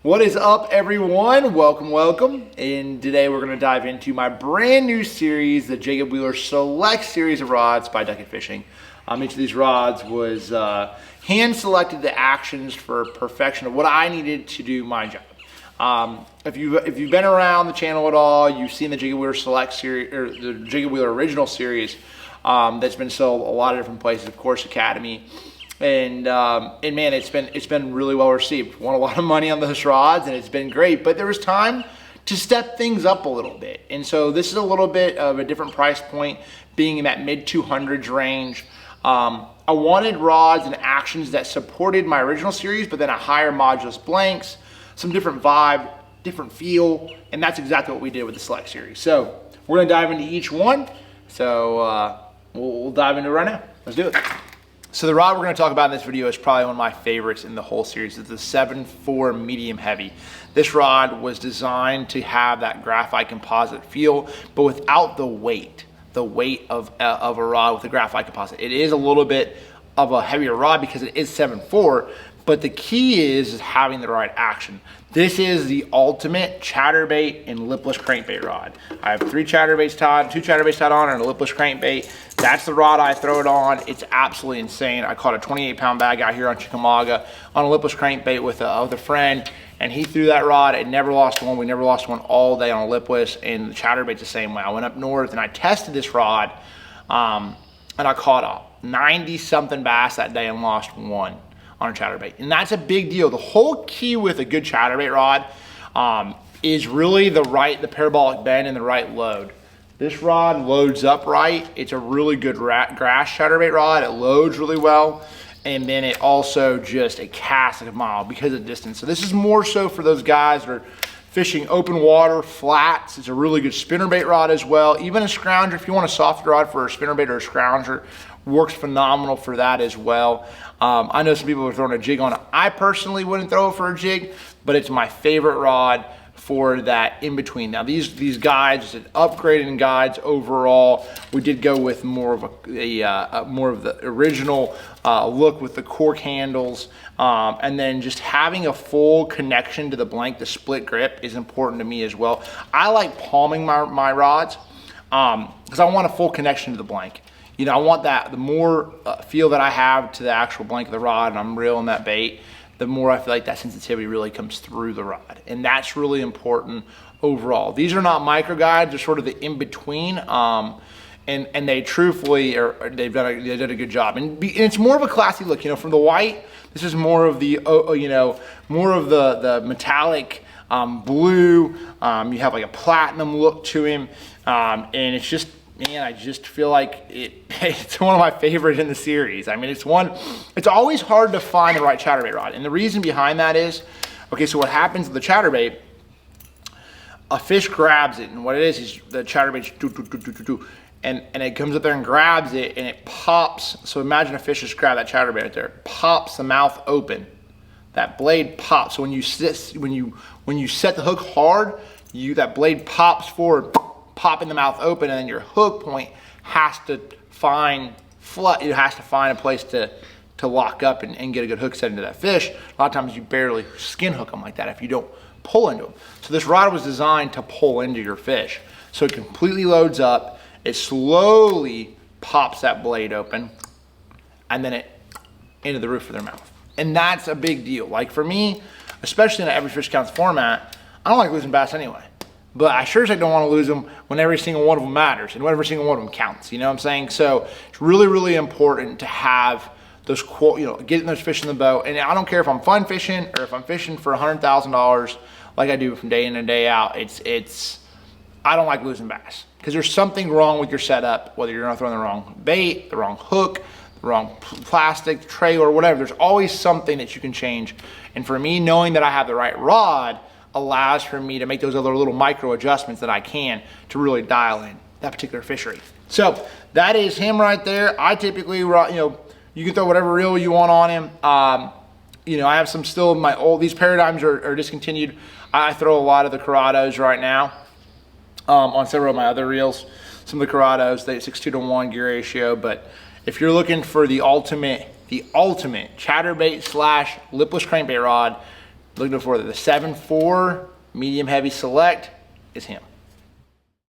What is up, everyone? Welcome. And today we're going to dive into my brand new series, the Jacob Wheeler Select Series of rods by Duck Fishing. Each of these rods was hand selected the actions for perfection of what I needed to do my job. If you've been around the channel at all, you've seen the Jacob Wheeler Select Series or the Jacob Wheeler Original Series that's been sold a lot of different places, of course, Academy. And man, it's been really well received. Won a lot of money on those rods, and it's been great. But there was time to step things up a little bit, and so this is a little bit of a different price point, being in that mid 200s range. I wanted rods and actions that supported my original series, but then a higher modulus blanks, some different vibe, different feel, and that's exactly what we did with the Select Series. So we're gonna dive into each one. So we'll dive into it right now. Let's do it. So the rod we're going to talk about in this video is probably one of my favorites in the whole series. It's the 7.4 medium heavy. This rod was designed to have that graphite composite feel, but without the weight of a rod with a graphite composite. It is a little bit of a heavier rod because it is 7.4, but the key is having the right action. This is the ultimate chatterbait and lipless crankbait rod. I have two chatterbaits tied on, and a lipless crankbait. That's the rod I throw it on. It's absolutely insane. I caught a 28-pound bag out here on Chickamauga on a lipless crankbait with a friend, and he threw that rod. It never lost one. We never lost one all day on a lipless, and the chatterbait's the same way. I went up north and I tested this rod, and I caught a 90-something bass that day and lost one on a chatterbait. And that's a big deal. The whole key with a good chatterbait rod is really the parabolic bend and the right load. This rod loads up right. It's a really good grass chatterbait rod. It loads really well. And then it also it casts like a mile because of distance. So this is more so for those guys that are fishing open water, flats. It's a really good spinnerbait rod as well. Even a scrounger, if you want a soft rod for a spinnerbait or a scrounger, works phenomenal for that as well. I know some people are throwing a jig on it. I personally wouldn't throw it for a jig, but it's my favorite rod for that in between. Now these guides, upgrading guides overall, we did go with more of the original look with the cork handles, and then just having a full connection to the blank. The split grip is important to me as well. I like palming my rods because I want a full connection to the blank. You know, I want that, the more feel that I have to the actual blank of the rod and I'm reeling that bait, the more I feel like that sensitivity really comes through the rod. And that's really important overall. These are not micro guides, they're sort of the in-between. And they truthfully they did a good job. And it's more of a classy look, you know, from the white, this is more of the, more of the metallic blue. You have like a platinum look to him. And it's just, man, I just feel like it's one of my favorites in the series. I mean, it's always hard to find the right chatterbait rod. And the reason behind that is, okay, so what happens with the chatterbait, a fish grabs it, and what it is the chatterbait's and it comes up there and grabs it, and it pops. So imagine a fish just grabbed that chatterbait right there. It pops the mouth open. That blade pops. So when you set the hook hard, that blade pops forward, popping the mouth open, and then your hook point has to find a place to lock up and get a good hook set into that fish. A lot of times you barely skin hook them like that if you don't pull into them. So this rod was designed to pull into your fish. So it completely loads up, it slowly pops that blade open, and then it into the roof of their mouth. And that's a big deal. Like for me, especially in an every fish counts format, I don't like losing bass anyway. But I sure as heck don't want to lose them when every single one of them matters and every single one of them counts. You know what I'm saying? So it's really, really important to have those, getting those fish in the boat. And I don't care if I'm fun fishing or if I'm fishing for $100,000 like I do from day in and day out. I don't like losing bass because there's something wrong with your setup, whether you're not throwing the wrong bait, the wrong hook, the wrong plastic tray or whatever. There's always something that you can change. And for me, knowing that I have the right rod allows for me to make those other little micro adjustments that I can to really dial in that particular fishery. So that is him right there. I typically, you can throw whatever reel you want on him. I have some still in my old, these paradigms are discontinued. I throw a lot of the Corrados right now on several of my other reels. Some of the Corrados, they 6:2 gear ratio, but if you're looking for the ultimate chatterbait / lipless crankbait rod, Looking for the 7.4 medium heavy select is him.